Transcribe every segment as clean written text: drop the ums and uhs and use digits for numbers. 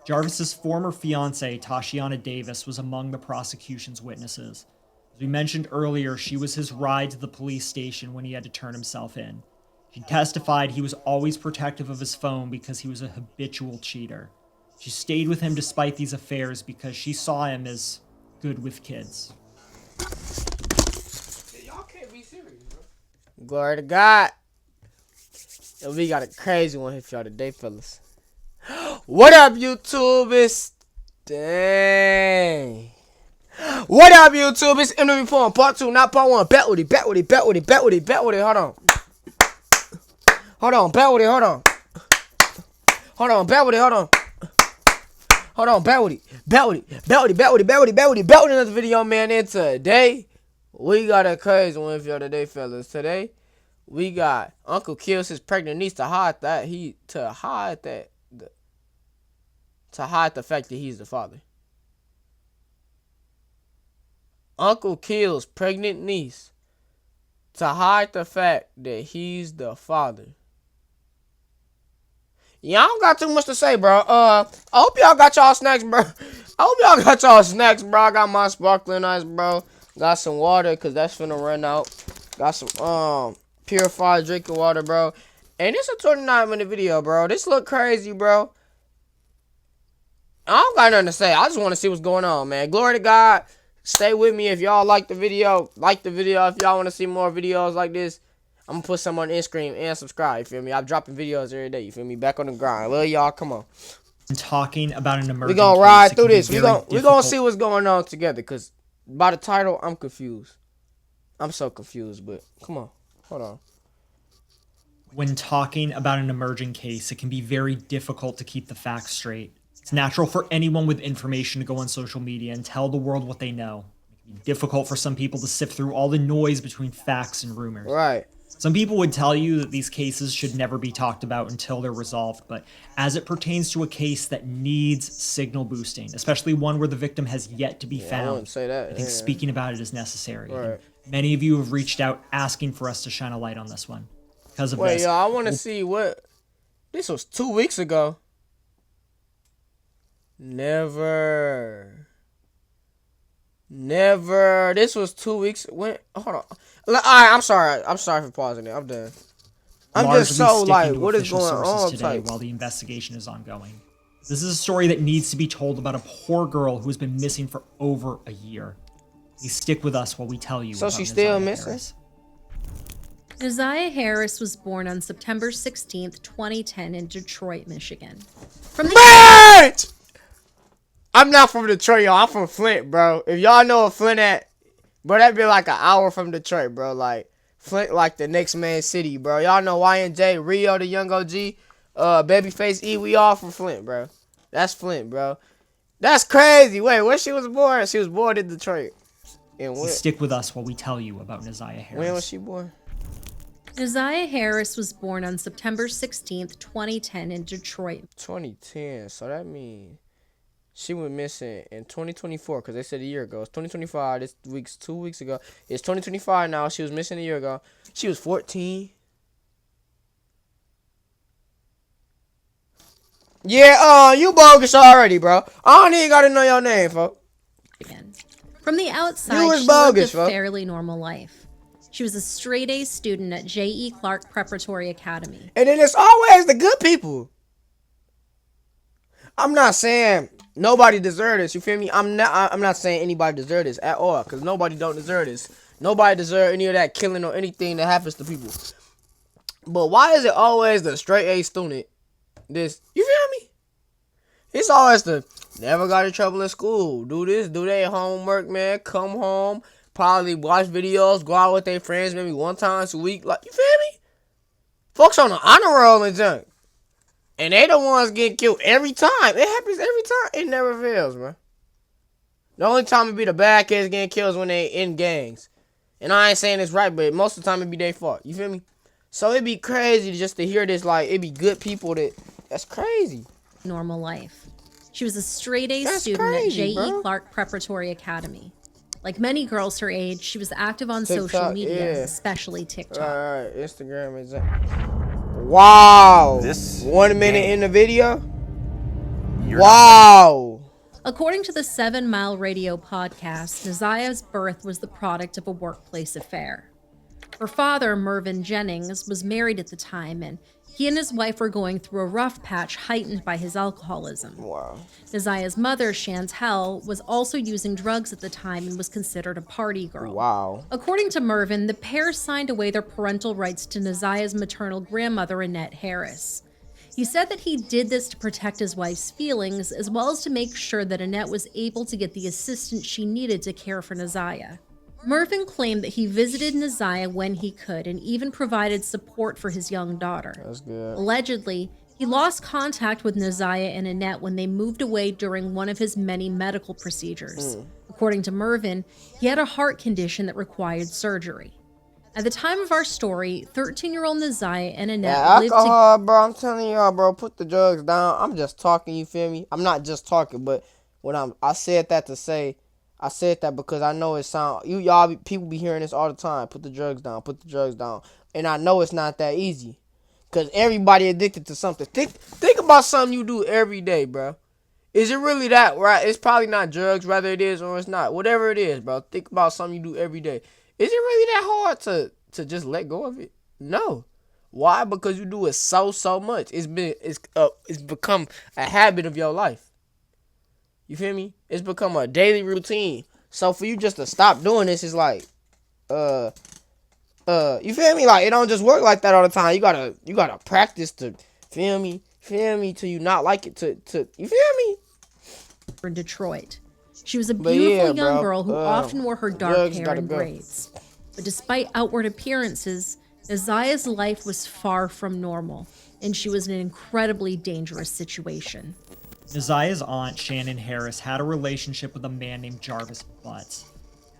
Jarvis's former fiancée, Tashiana Davis, was among the prosecution's witnesses. As we mentioned earlier, she was his ride to the police station when he had to turn himself in. She testified he was always protective of his phone because he was a habitual cheater. She stayed with him despite these affairs because she saw him as good with kids. Y'all can't be serious, bro. Glory to God. And we got a crazy one here for y'all today, fellas. What up, YouTube? It's dang. What up, YouTube? It's interview form part 2, not part 1. Bet with it, bet with it, bet with it, bet with it, bet with it. Hold on. Hold on, bet with it, hold on. Hold on, bet with it, hold on. Hold on, bet with it, bet with it, bet with it, bet with it, bet with it, bet with it, bet with another video, man. And today, we got a crazy one for y'all today, fellas. Today, we got Uncle kills his pregnant niece to hide the fact that he's the father. Uncle kills pregnant niece to hide the fact that he's the father. Yeah, I don't got too much to say, bro. I hope y'all got y'all snacks, bro. I got my sparkling ice, bro. Got some water, because that's finna run out. Got some, purified drinking water, bro. And it's a 29-minute video, bro. This look crazy, bro. I don't got nothing to say. I just want to see what's going on, man. Glory to God. Stay with me if y'all like the video. Like the video if y'all want to see more videos like this. I'm going to put some on Instagram and subscribe, you feel me? I'm dropping videos every day, you feel me? Back on the grind. Love y'all. Come on. Talking about an emerging We're going to case, ride it through can be this. We're very going to difficult. see what's going on together, because by the title, I'm confused. I'm so confused, but come on. Hold on. When talking about an emerging case, it can be very difficult to keep the facts straight. It's natural for anyone with information to go on social media and tell the world what they know. It can be difficult for some people to sift through all the noise between facts and rumors. Right. Some people would tell you that these cases should never be talked about until they're resolved, but as it pertains to a case that needs signal boosting, especially one where the victim has yet to be I found, wouldn't say that. I think speaking about it is necessary. Right. And many of you have reached out asking for us to shine a light on this one. Because of Wait, this, yo, I want to see what... This was 2 weeks ago. Never. This was 2 weeks. When? Hold on. All right, I'm sorry for pausing it. I'm done. I'm largely just so sticking like, to what is official going sources on? today Type. while the investigation is ongoing. This is a story that needs to be told about a poor girl who has been missing for over a year. Please stick with us while we tell you. So about she's still Neziah missing? Harris. Neziah Harris was born on September 16th, 2010 in Detroit, Michigan. From the Bitch! I'm not from Detroit, y'all. I'm from Flint, bro. If y'all know where Flint at, bro, that'd be like an hour from Detroit, bro. Like, Flint, like the next man city, bro. Y'all know YNJ, Rio, the young OG, Babyface E, we all from Flint, bro. That's Flint, bro. That's crazy. Wait, where she was born? She was born in Detroit. And when? Stick with us while we tell you about Neziah Harris. When was she born? Neziah Harris was born on September 16th, 2010 in Detroit. 2010. So that means she went missing in 2024, because they said a year ago. It's 2025. This week's 2 weeks ago. It's 2025 now. She was missing a year ago. She was 14. Yeah, you bogus already, bro. I don't even gotta know your name, folks. From the outside, You was she bogus, lived a folks. fairly normal life. She was a straight-A student at J.E. Clark Preparatory Academy. And then it's always the good people. I'm not saying nobody deserves this. You feel me? I'm not saying anybody deserves this at all, because nobody don't deserve this. Nobody deserves any of that killing or anything that happens to people. But why is it always the straight A student? This, you feel me? It's always the never got in trouble in school. Do this, do their homework, man. Come home, probably watch videos, go out with their friends maybe one time a week. Like, you feel me? Folks on the honor roll and junk. And they the ones getting killed every time. It happens every time. It never fails, bro. The only time it be the bad kids getting killed is when they in gangs. And I ain't saying it's right, but most of the time it be their fault. You feel me? So it be crazy just to hear this, like, it be good people that's crazy. Normal life. She was a straight-A That's student crazy, at J.E. bro. Clark Preparatory Academy. Like many girls her age, she was active on TikTok, social media, yeah. especially TikTok. Alright, Instagram is that. Wow. This 1 minute in the video? Wow. According to the 7 Mile Radio podcast, Nazia's birth was the product of a workplace affair. Her father, Mervyn Jennings, was married at the time, and he and his wife were going through a rough patch heightened by his alcoholism. Wow. Nazia's mother, Chantel, was also using drugs at the time and was considered a party girl. Wow. According to Mervyn, the pair signed away their parental rights to Nazia's maternal grandmother, Annette Harris. He said that he did this to protect his wife's feelings, as well as to make sure that Annette was able to get the assistance she needed to care for Nazia. Mervyn claimed that he visited Nazia when he could and even provided support for his young daughter. That's good. Allegedly, he lost contact with Nazia and Annette when they moved away during one of his many medical procedures. According to Mervyn, he had a heart condition that required surgery. At the time of our story, 13-year-old Nazia and Annette lived alcohol, bro. I'm telling y'all, bro. Put the drugs down. I'm just talking. You feel me? I'm not just talking, but when I said that to say, I said that because I know it sound people be hearing this all the time. Put the drugs down. Put the drugs down. And I know it's not that easy, cause everybody addicted to something. Think about something you do every day, bro. Is it really that right? It's probably not drugs, whether it is or it's not. Whatever it is, bro. Think about something you do every day. Is it really that hard to just let go of it? No. Why? Because you do it so much. It's become a habit of your life. You feel me? It's become a daily routine. So for you just to stop doing this is like, you feel me? Like, it don't just work like that all the time. You gotta practice to, feel me, till you not like it to you feel me? in Detroit. She was a beautiful young girl who often wore her dark hair in braids. But despite outward appearances, Nazia's life was far from normal, and she was in an incredibly dangerous situation. Nazia's aunt, Shannon Harris, had a relationship with a man named Jarvis Butts.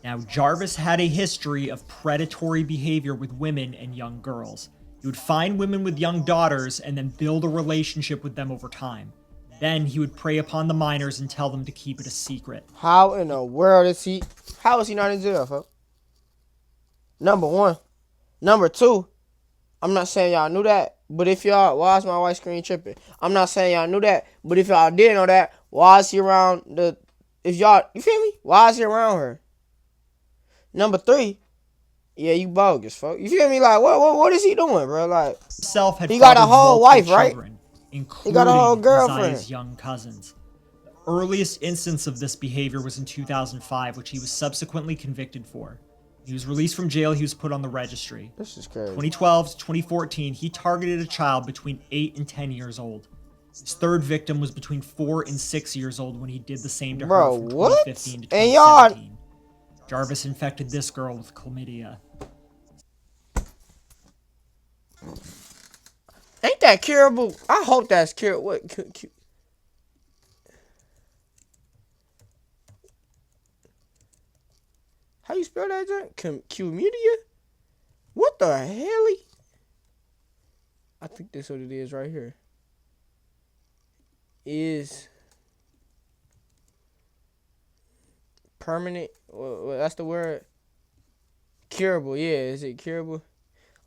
Now, Jarvis had a history of predatory behavior with women and young girls. He would find women with young daughters and then build a relationship with them over time. Then he would prey upon the minors and tell them to keep it a secret. How in the world is he not in jail, folks? Number one. Number two, I'm not saying y'all knew that, but if y'all, why is my white screen tripping? I'm not saying y'all knew that, but if y'all did know that, why is he around you feel me? Why is he around her? Number three, yeah, you bogus, folks. You feel me? Like, what is he doing, bro? Like, He got a whole wife, right? Children, He got a whole girlfriend. Nazia's young cousins. The earliest instance of this behavior was in 2005, which he was subsequently convicted for. He was released from jail. He was put on the registry. This is crazy. 2012 to 2014, he targeted a child between 8 and 10 years old. His third victim was between 4 and 6 years old when he did the same to her from 2015 to 2017. Jarvis infected this girl with chlamydia. Ain't that curable? I hope that's curable. What? How you spell that, John? Chlamydia? What the hell? I think that's what it is right here. Is permanent. Well, that's the word. Curable. Yeah, is it curable?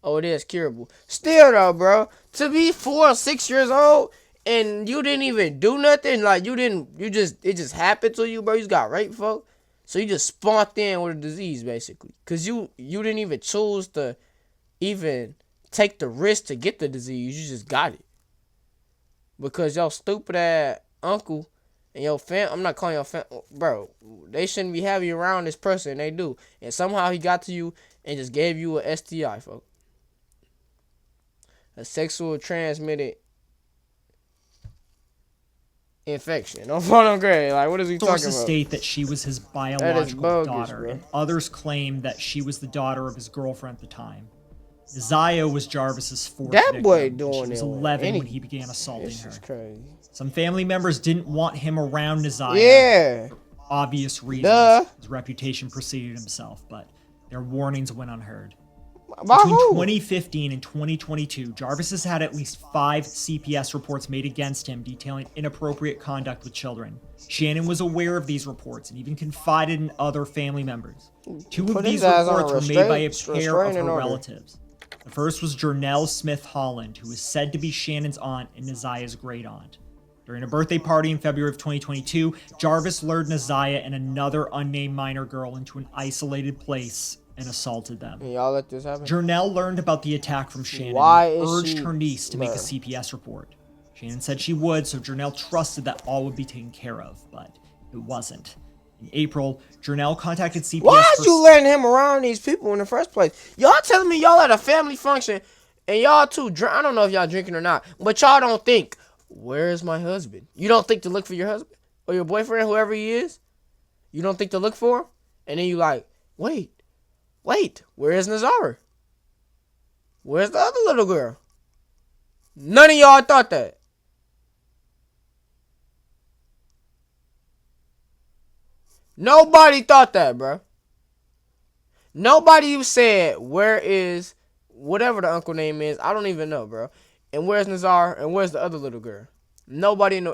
Oh, it is curable. Still though, bro, to be 4 or 6 years old and you didn't even do nothing, like it just happened to you, bro. You just got raped, folks. So you just spawned in with a disease, basically, cause you didn't even choose to even take the risk to get the disease. You just got it because your stupid ass uncle and your fam. I'm not calling your fam, bro. They shouldn't be having you around this person, and they do. And somehow he got to you and just gave you a STI, folks. A sexual transmitted infection. No fun grade. Like, what is he talking about? Sources state that she was his biological daughter, and others claim that she was the daughter of his girlfriend at the time. Nazia was Jarvis's fourth victim. Boy doing she was 11 when he began assaulting her. This is crazy. Some family members didn't want him around Nazia. Yeah. For obvious reasons. His reputation preceded himself, but their warnings went unheard. Between 2015 and 2022, Jarvis has had at least 5 CPS reports made against him detailing inappropriate conduct with children. Shannon was aware of these reports and even confided in other family members. 2 of these reports were made by a pair of her relatives. The first was Jernell Smith Holland, who is said to be Shannon's aunt and Nazia's great aunt. During a birthday party in February of 2022, Jarvis lured Neziah and another unnamed minor girl into an isolated place and assaulted them. And y'all let this happen? Jernell learned about the attack from Shannon Why and is urged she her niece to make a blurred? CPS report. Shannon said she would, so Jernell trusted that all would be taken care of, but it wasn't. In April, Jernell contacted CPS. Why is you letting him around these people in the first place? Y'all telling me y'all at a family function and y'all too drink. I don't know if y'all drinking or not, but y'all don't think, where's my husband? You don't think to look for your husband or your boyfriend, whoever he is? You don't think to look for him? And then you like, wait, where's Nazara? Where's the other little girl? None of y'all thought that. Nobody thought that, bro. Nobody said, where is whatever the uncle name is? I don't even know, bro. And where's Nazar? And where's the other little girl? Nobody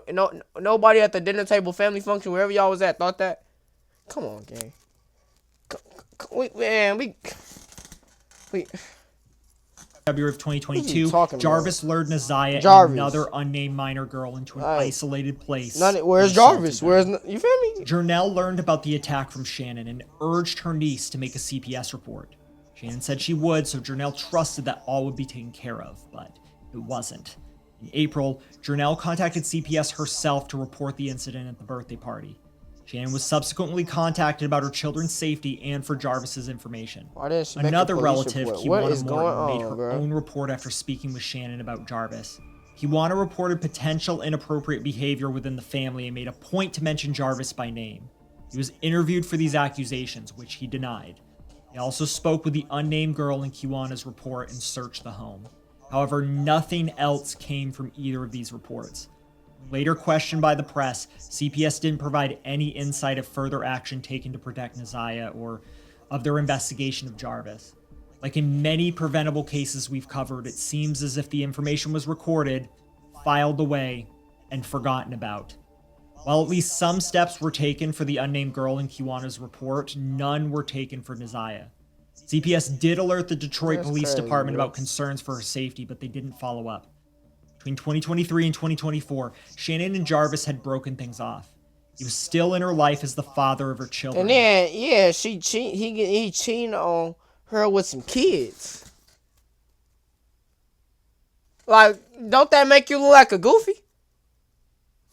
nobody at the dinner table, family function, wherever y'all was at, thought that. Come on, gang. We February of 2022, talking Jarvis lured Neziah and Jarvis. another unnamed minor girl into an isolated place. Where's and Jarvis? assaulted them. You feel me? Jernell learned about the attack from Shannon and urged her niece to make a CPS report. Shannon said she would, so Jernell trusted that all would be taken care of, but it wasn't. In April, Jernell contacted CPS herself to report the incident at the birthday party. Shannon was subsequently contacted about her children's safety and for Jarvis's information. Why didn't she make a Another police relative, report? What is Kiwana going Morton, made on, her bro? own report after speaking with Shannon about Jarvis. Kiwana reported potential inappropriate behavior within the family and made a point to mention Jarvis by name. He was interviewed for these accusations, which he denied. He also spoke with the unnamed girl in Kiwana's report and searched the home. However, nothing else came from either of these reports. Later questioned by the press, CPS didn't provide any insight of further action taken to protect Neziah or of their investigation of Jarvis. Like in many preventable cases we've covered, it seems as if the information was recorded, filed away, and forgotten about. While at least some steps were taken for the unnamed girl in Kiwana's report, none were taken for Neziah. CPS did alert the Detroit Police Department about concerns for her safety, but they didn't follow up. Between 2023 and 2024, Shannon and Jarvis had broken things off. He was still in her life as the father of her children. And then, yeah, he cheating on her with some kids. Like, don't that make you look like a goofy?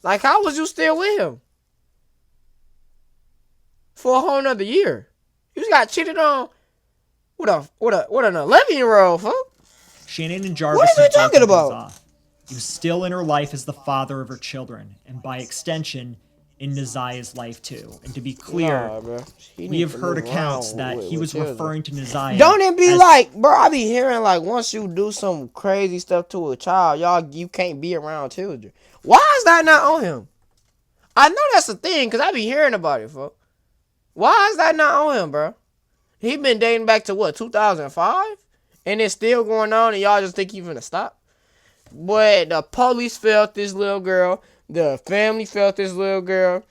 Like, how was you still with him? For a whole nother year. You just got cheated on with an 11-year-old, huh? Shannon and Jarvis What are we had broken talking things about? off. He was still in her life as the father of her children, and by extension, in Neziah's life too. And to be clear, Nah, bro. we have heard accounts that he was referring to Neziah. Don't it be as- like, bro, I be hearing like once you do some crazy stuff to a child, you can't be around children. Why is that not on him? I know that's a thing because I be hearing about it, folks. Why is that not on him, bro? He been dating back to what, 2005? And it's still going on and y'all just think he's gonna stop? But the police felt this little girl. The family felt this little girl.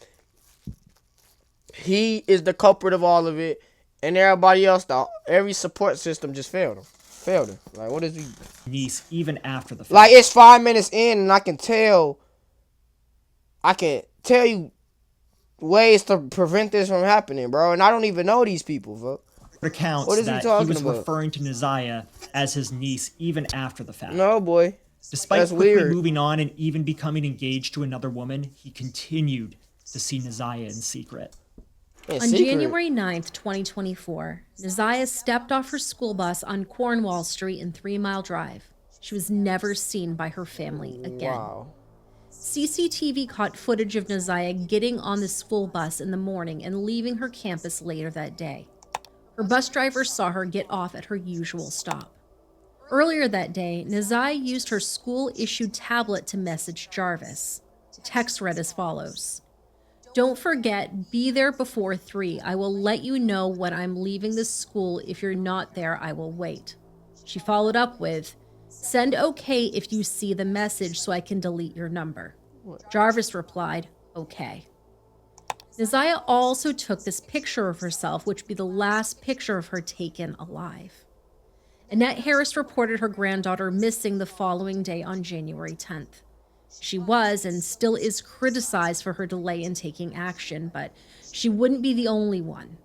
He is the culprit of all of it. And everybody else, every support system just failed him. Like, what is he? niece even after the fact. Like, it's 5 minutes in and I can tell you ways to prevent this from happening, bro. And I don't even know these people, bro. Accounts What is he that talking was about? referring to Neziah as his niece even after the fact. No, boy. Despite That's quickly weird. moving on and even becoming engaged to another woman, he continued to see Neziah in secret. In On secret. January 9th, 2024, Neziah stepped off her school bus on Cornwall Street in 3 Mile Drive. She was never seen by her family again. Wow. CCTV caught footage of Neziah getting on the school bus in the morning and leaving her campus later that day. Her bus driver saw her get off at her usual stop. Earlier that day, Neziah used her school-issued tablet to message Jarvis. The text read as follows: "Don't forget, be there before 3. I will let you know when I'm leaving the school. If you're not there, I will wait." She followed up with, "Send okay if you see the message so I can delete your number." Jarvis replied, "Okay." Neziah also took this picture of herself, which would be the last picture of her taken alive. Annette Harris reported her granddaughter missing the following day on January 10th. She was and still is criticized for her delay in taking action, but she wouldn't be the only one.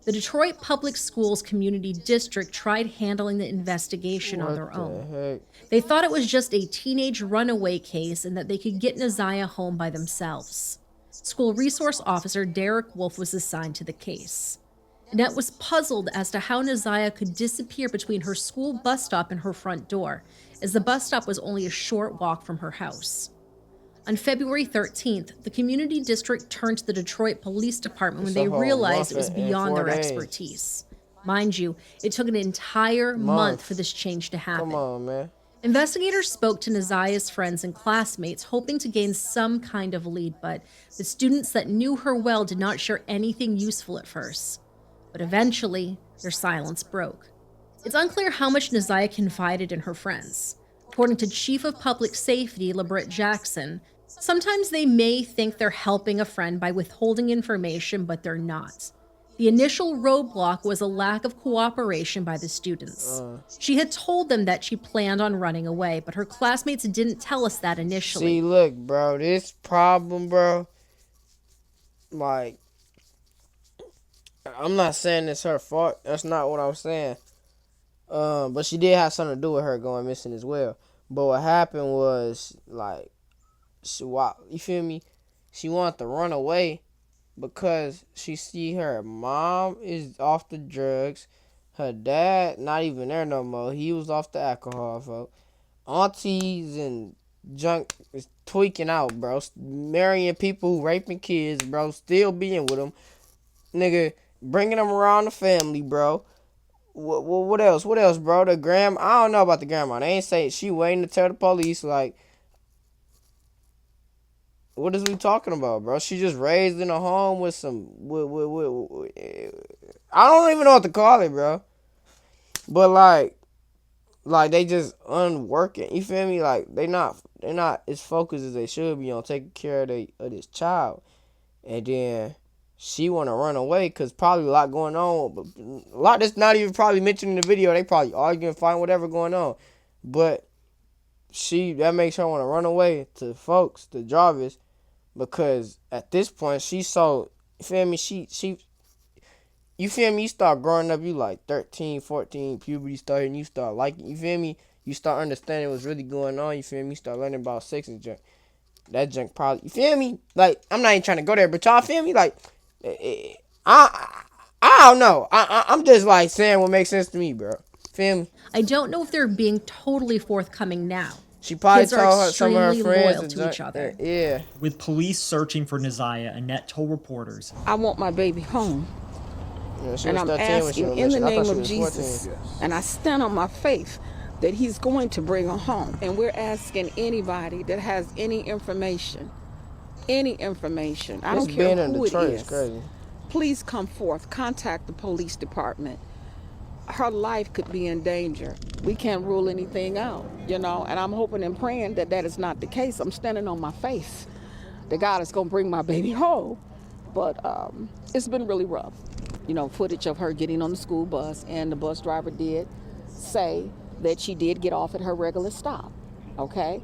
The Detroit Public Schools Community District tried handling the investigation on their own. They thought it was just a teenage runaway case and that they could get Neziah home by themselves. School resource officer Derek Wolf was assigned to the case. Annette was puzzled as to how Neziah could disappear between her school bus stop and her front door, as the bus stop was only a short walk from her house. On February 13th, the community district turned to the Detroit Police Department when they realized it was beyond their expertise. Mind you, it took an entire month for this change to happen. Come on, man. Investigators spoke to Neziah's friends and classmates, hoping to gain some kind of lead, but the students that knew her well did not share anything useful at first. But eventually, their silence broke. It's unclear how much Neziah confided in her friends. According to Chief of Public Safety, LaBritt Jackson, sometimes they may think they're helping a friend by withholding information, but they're not. The initial roadblock was a lack of cooperation by the students. She had told them that she planned on running away, but her classmates didn't tell us that initially. See, look, bro, this problem, bro, like, I'm not saying it's her fault. That's not what I'm saying. But she did have something to do with her going missing as well. But what happened was, like, you feel me? She wanted to run away because she see her mom is off the drugs. Her dad not even there no more. He was off the alcohol, folks. Aunties and junk is tweaking out, bro. Marrying people who raping kids, bro. Still being with them. Nigga, bringing them around the family, bro. What else? What else, bro? The grandma. I don't know about the grandma. They ain't say she waiting to tell the police. Like, what is we talking about, bro? She just raised in a home with some. I don't even know what to call it, bro. But like they just unworking. You feel me? Like they're not as focused as they should be on taking care of this child. And then she want to run away because probably a lot going on. But a lot that's not even probably mentioned in the video. They probably arguing, fighting, whatever going on. But that makes her want to run away to folks, to Jarvis, because at this point she so, you feel me? You feel me? You start growing up, you like 13, 14, puberty started, and you start liking, you feel me? You start understanding what's really going on, you feel me? You start learning about sex and junk. That junk probably, you feel me? Like, I'm not even trying to go there, but y'all feel me? Like, I don't know. I'm just like saying what makes sense to me, bro. Feel me? I don't know if they're being totally forthcoming now. She probably Kids are told some of her extremely friends loyal to each other. Yeah. With police searching for Neziah, Annette told reporters, I want my baby home. Yeah, she And was I'm 13 when she asking was in the missing. I thought name she of was Jesus, 14. and I stand on my faith that he's going to bring her home. And we're asking anybody that has any information, I don't care being in who Detroit it is is, crazy. please come forth, contact the police department. Her life could be in danger. We can't rule anything out, and I'm hoping and praying that that is not the case. I'm standing on my faith that God is going to bring my baby home. But it's been really rough. Footage of her getting on the school bus, and the bus driver did say that she did get off at her regular stop, okay?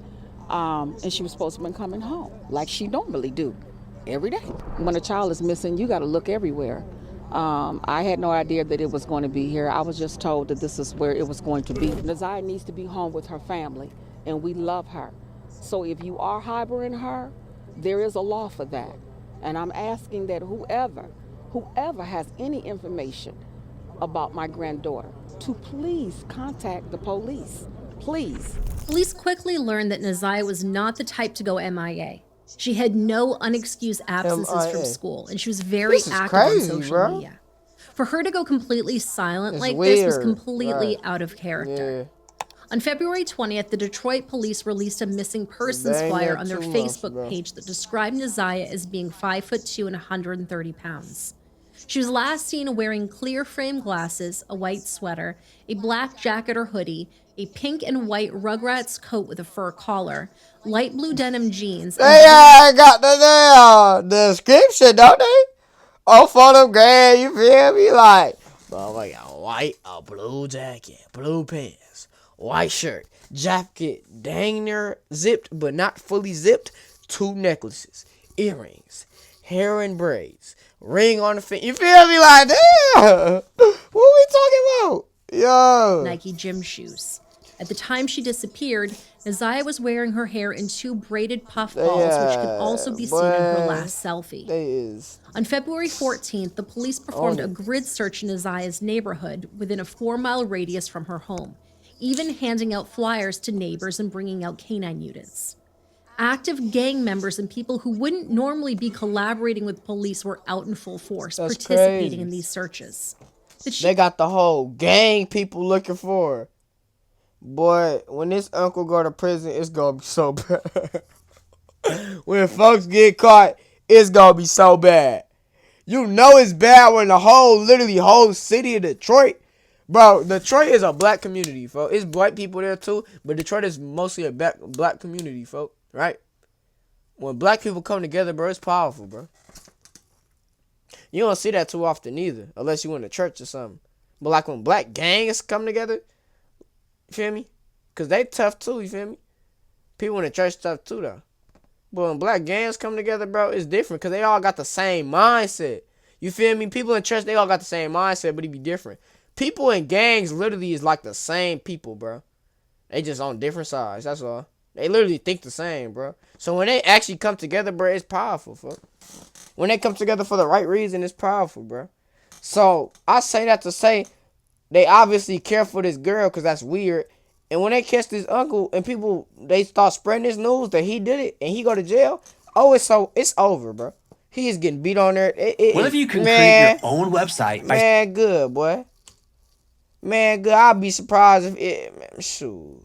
And she was supposed to have been coming home, like she normally do, every day. When a child is missing, you got to look everywhere. I had no idea that it was going to be here. I was just told that this is where it was going to be. Neziah needs to be home with her family, and we love her. So if you are harboring her, there is a law for that. And I'm asking that whoever has any information about my granddaughter to please contact the police, please. Police quickly learned that Neziah was not the type to go MIA. She had no unexcused absences from school, and she was very active on social media. For her to go completely silent like this was completely out of character. On February 20th, the Detroit police released a missing persons flyer on their Facebook page that described Neziah as being 5'2" and 130 pounds. She was last seen wearing clear frame glasses, a white sweater, a black jacket or hoodie, a pink and white Rugrats coat with a fur collar, light blue denim jeans. They got the description, don't they? Oh, for them gray, you feel me? Like, bro, I got a blue jacket, blue pants, white shirt, jacket dang near zipped, but not fully zipped, 2 necklaces, earrings, hair and braids, ring on the finger. You feel me? Like, damn! What we talking about? Yo! Nike gym shoes. At the time she disappeared, Naziah was wearing her hair in 2 braided puff balls, which could also be seen in her last selfie. They is. On February 14th, the police performed a grid search in Naziah's neighborhood within a 4-mile radius from her home, even handing out flyers to neighbors and bringing out canine units. Active gang members and people who wouldn't normally be collaborating with police were out in full force, That's participating crazy. in these searches. They got the whole gang people looking for her. Boy, when this uncle go to prison, it's gonna be so bad. When folks get caught, it's gonna be so bad. You know it's bad when the literally whole city of Detroit. Bro, Detroit is a black community, folks. It's white people there too, but Detroit is mostly a black community, folks. Right? When black people come together, bro, it's powerful, bro. You don't see that too often either, unless you in a church or something. But like when black gangs come together, you feel me? Because they tough too, you feel me? People in the church tough too, though. But when black gangs come together, bro, it's different because they all got the same mindset. You feel me? People in church, they all got the same mindset, but it be different. People in gangs literally is like the same people, bro. They just on different sides, that's all. They literally think the same, bro. So when they actually come together, bro, it's powerful, fuck. When they come together for the right reason, it's powerful, bro. So I say that to say they obviously care for this girl because that's weird. And when they catch this uncle and people, they start spreading this news that he did it and he go to jail, it's over, bro. He is getting beat on there. What if you can create your own website? Man, good, boy. Man, good. I'll be surprised if it, man, shoot.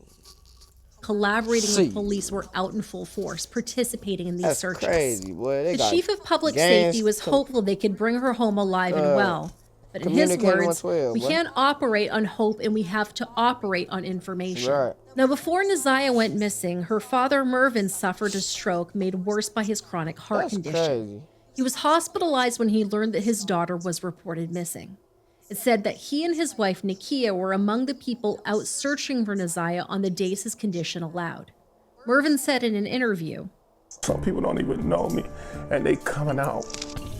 Collaborating with police were out in full force, participating in these That's searches. crazy, boy. The chief of public safety was hopeful they could bring her home alive and well. But in his words, we can't operate on hope and we have to operate on information. Right. Now, before Naziah went missing, her father Mervin suffered a stroke made worse by his chronic heart condition. Crazy. He was hospitalized when he learned that his daughter was reported missing. It said that he and his wife, Nakia, were among the people out searching for Naziah on the days his condition allowed. Mervin said in an interview, "Some people don't even know me, and they coming out.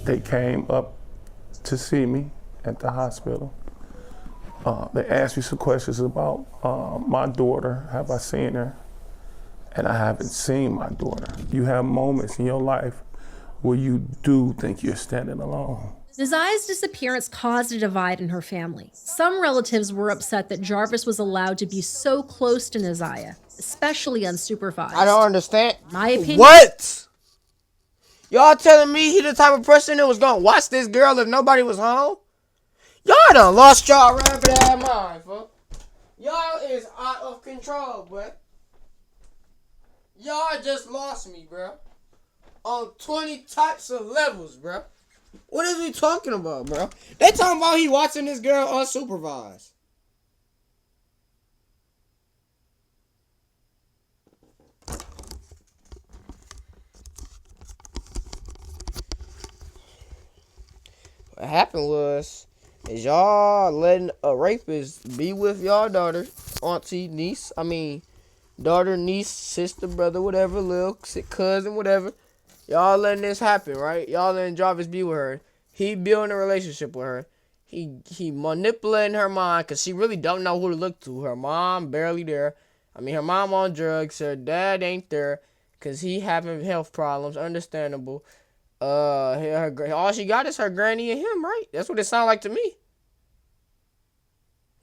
They came up to see me at the hospital. They asked me some questions about my daughter. Have I seen her? And I haven't seen my daughter. You have moments in your life where you do think you're standing alone." Naziah's disappearance caused a divide in her family. Some relatives were upset that Jarvis was allowed to be so close to Naziah, especially unsupervised. I don't understand. My opinion. What? Y'all telling me he the type of person that was gonna watch this girl if nobody was home? Y'all done lost y'all rabbit ass mind, fuck. Y'all is out of control, bruh. Y'all just lost me, bruh. On 20 types of levels, bruh. What is we talking about, bro? They talking about he watching this girl unsupervised. What happened was, is y'all letting a rapist be with y'all daughter, auntie, niece, daughter, niece, sister, brother, whatever, little cousin, whatever. Y'all letting this happen, right? Y'all letting Jarvis be with her. He building a relationship with her. He manipulating her mind because she really don't know who to look to. Her mom barely there. Her mom on drugs. Her dad ain't there because he having health problems. Understandable. All she got is her granny and him, right? That's what it sounds like to me.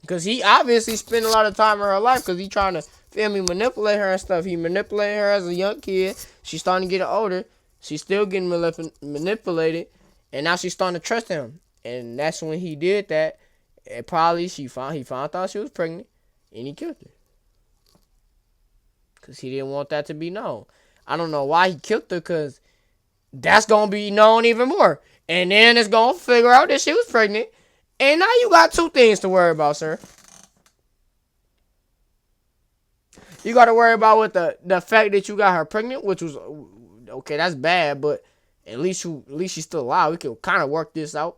Because he obviously spent a lot of time in her life because he trying to, manipulate her and stuff. He manipulated her as a young kid. She's starting to get older. She's still getting manipulated, and now she's starting to trust him. And that's when he did that. And probably he found out she was pregnant, and he killed her. Because he didn't want that to be known. I don't know why he killed her, because that's going to be known even more. And then it's going to figure out that she was pregnant. And now you got 2 things to worry about, sir. You got to worry about with the fact that you got her pregnant, which was... Okay, that's bad, but at least she's still alive. We could kind of work this out.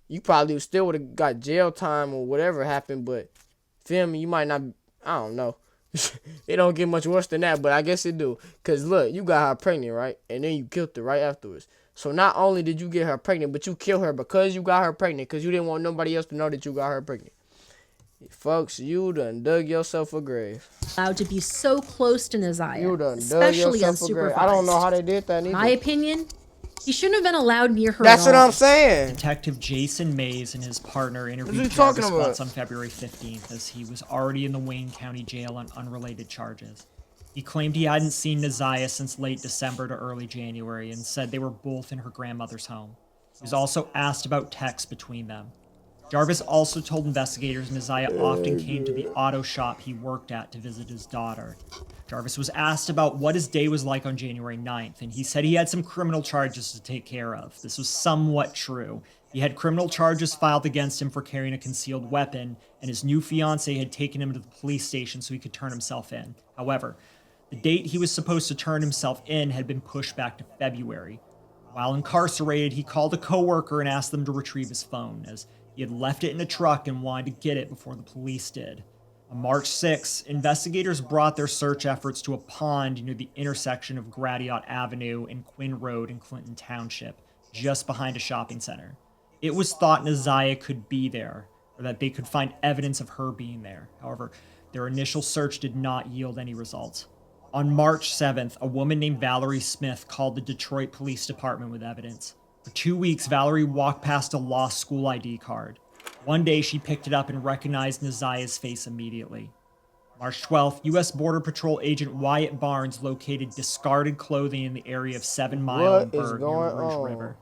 You probably still would have got jail time or whatever happened, but you might not. I don't know. It don't get much worse than that, but I guess it do. Cause look, you got her pregnant, right? And then you killed her right afterwards. So not only did you get her pregnant, but you killed her because you got her pregnant, because you didn't want nobody else to know that you got her pregnant. Folks, you done dug yourself a grave. Allowed to be so close to Neziah, You done dug especially yourself a grave. unsupervised. I don't know how they did that In either. my opinion, he shouldn't have been allowed near her. That's at what all. I'm saying. Detective Jason Mays and his partner What are interviewed you talking Jarvis about? once on February 15th as he was already in the Wayne County Jail on unrelated charges. He claimed he hadn't seen Neziah since late December to early January and said they were both in her grandmother's home. He was also asked about texts between them. Jarvis also told investigators Neziah often came to the auto shop he worked at to visit his daughter. Jarvis was asked about what his day was like on January 9th, and he said he had some criminal charges to take care of. This was somewhat true. He had criminal charges filed against him for carrying a concealed weapon, and his new fiancée had taken him to the police station so he could turn himself in. However, the date he was supposed to turn himself in had been pushed back to February. While incarcerated, he called a coworker and asked them to retrieve his phone, as he had left it in a truck and wanted to get it before the police did. On March 6, investigators brought their search efforts to a pond near the intersection of Gratiot Avenue and Quinn Road in Clinton Township, just behind a shopping center. It was thought Neziah could be there, or that they could find evidence of her being there. However, their initial search did not yield any results. On March 7th, a woman named Valerie Smith called the Detroit Police Department with evidence. For 2 weeks, Valerie walked past a lost school ID card. One day, she picked it up and recognized Neziah's face immediately. March 12th, U.S. Border Patrol agent Wyatt Barnes located discarded clothing in the area of 7 Mile and What is Bird near going Rouge on? River.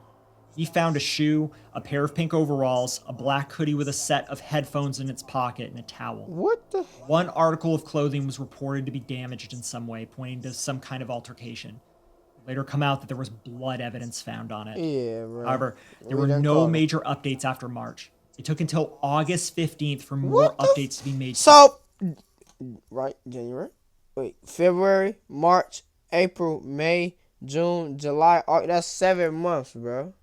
He found a shoe, a pair of pink overalls, a black hoodie with a set of headphones in its pocket, and a towel. What the? One article of clothing was reported to be damaged in some way, pointing to some kind of altercation. It later come out that there was blood evidence found on it. Yeah, bro. However, there We were done no caught him. major updates after March. It took until August 15th for more What the updates to be made. So, right, January, February, March, April, May, June, July, August. That's 7 months, bro.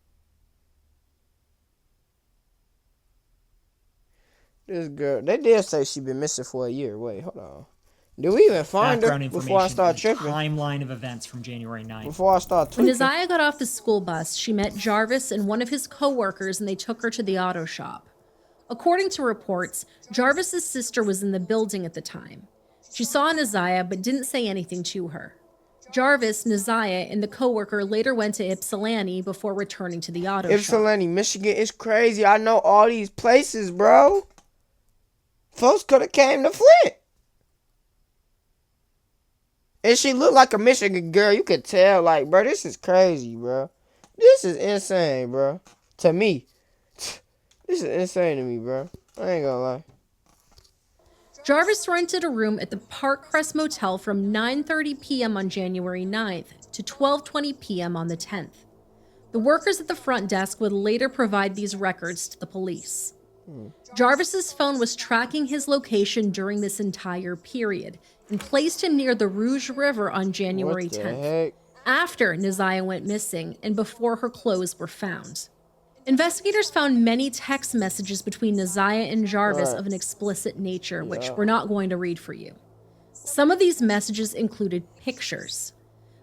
This girl, they did say she been missing for a year. Wait, hold on. Did we even find her Background before I information start and tripping? timeline of events from January 9th. Before I start When tweaking? Neziah got off the school bus, she met Jarvis and one of his co-workers, and they took her to the auto shop. According to reports, Jarvis's sister was in the building at the time. She saw Neziah but didn't say anything to her. Jarvis, Neziah, and the co-worker later went to Ypsilanti before returning to the auto shop. Ypsilanti, Michigan is crazy. I know all these places, bro. Folks could have came to Flint. And she looked like a Michigan girl. You could tell, like, bro, this is crazy, bro. This is insane, bro. To me. This is insane to me, bro. I ain't gonna lie. Jarvis rented a room at the Park Crest Motel from 9:30 p.m. on January 9th to 12:20 p.m. on the 10th. The workers at the front desk would later provide these records to the police. Jarvis's phone was tracking his location during this entire period and placed him near the Rouge River on January What the 10th, heck? after Neziah went missing and before her clothes were found. Investigators found many text messages between Neziah and Jarvis of an explicit nature, which we're not going to read for you. Some of these messages included pictures.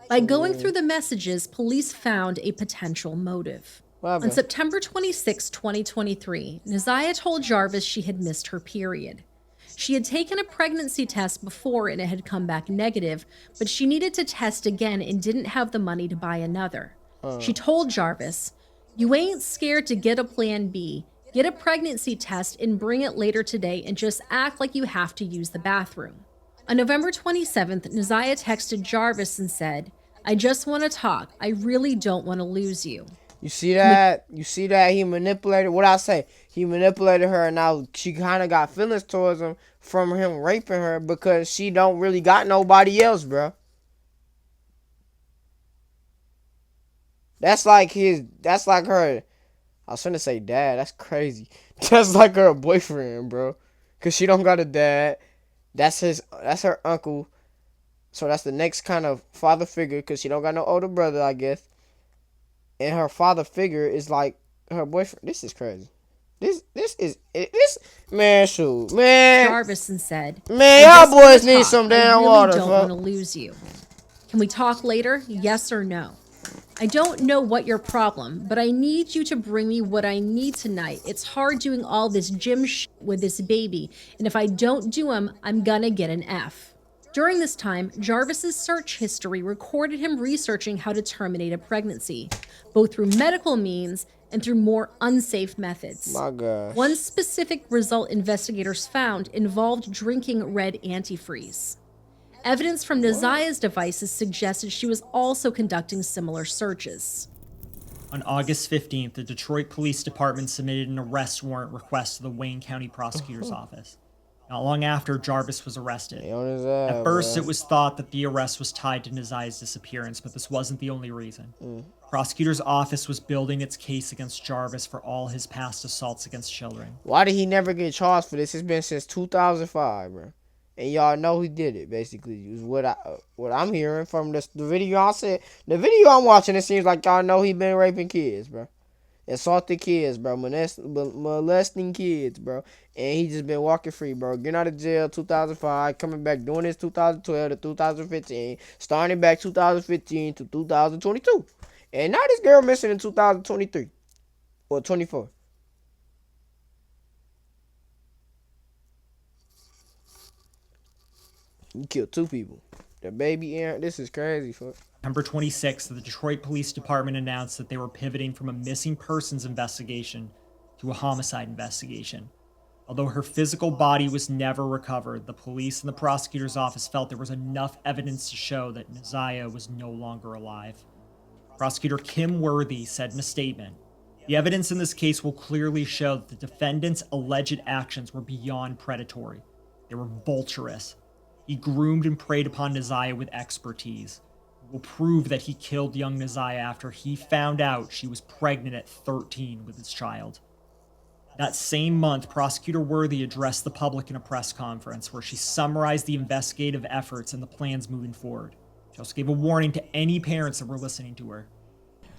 By going through the messages, police found a potential motive. What On happened? September 26, 2023, Neziah told Jarvis she had missed her period. She had taken a pregnancy test before and it had come back negative, but she needed to test again and didn't have the money to buy another. She told Jarvis, "You ain't scared to get a plan B. Get a pregnancy test and bring it later today and just act like you have to use the bathroom." On November 27th, Neziah texted Jarvis and said, "I just want to talk. I really don't want to lose you." You see that? You see that? He manipulated. What I say? He manipulated her, and now she kind of got feelings towards him from him raping her because she don't really got nobody else, bro. That's like his. That's like her. I was gonna say dad. That's crazy. That's like her boyfriend, bro. Cause she don't got a dad. That's his. That's her uncle. So that's the next kind of father figure. Cause she don't got no older brother, I guess. And her father figure is like her boyfriend. This is crazy. This this man, shoot, man. Jarvis said, Man, "I y'all just wanna boys need talk. some I damn really water, don't fuck. want to lose you. Can we talk later? Yes or no? I don't know what your problem, but I need you to bring me what I need tonight. It's hard doing all this gym shit with this baby, and if I don't do them, I'm gonna get an F." During this time, Jarvis's search history recorded him researching how to terminate a pregnancy, both through medical means and through more unsafe methods. My gosh. One specific result investigators found involved drinking red antifreeze. Evidence from Nazia's devices suggested she was also conducting similar searches. On August 15th, the Detroit Police Department submitted an arrest warrant request to the Wayne County Prosecutor's Office. Not long after, Jarvis was arrested. On his ass, At first, bro. it was thought that the arrest was tied to Nazia's disappearance, but this wasn't the only reason. Prosecutor's office was building its case against Jarvis for all his past assaults against children. Why did he never get charged for this? It's been since 2005, bro. And y'all know he did it, basically. Is what I'm hearing from the video I said. The video I'm watching, it seems like y'all know he been raping kids, bro. Assaulting kids, bro. Molesting kids, bro. And he just been walking free, bro. Getting out of jail 2005, coming back doing this 2012 to 2015, starting back 2015 to 2022. And now this girl missing in 2023 or 24. You killed 2 people. The baby Aaron. This is crazy, fuck. September 26th, the Detroit Police Department announced that they were pivoting from a missing persons investigation to a homicide investigation. Although her physical body was never recovered, the police and the prosecutor's office felt there was enough evidence to show that Nazia was no longer alive. Prosecutor Kim Worthy said in a statement, "The evidence in this case will clearly show that the defendant's alleged actions were beyond predatory. They were vulturous. He groomed and preyed upon Nazia with expertise. Will prove that he killed young Nazia after he found out she was pregnant at 13 with his child." That same month, Prosecutor Worthy addressed the public in a press conference where she summarized the investigative efforts and the plans moving forward. She also gave a warning to any parents that were listening to her.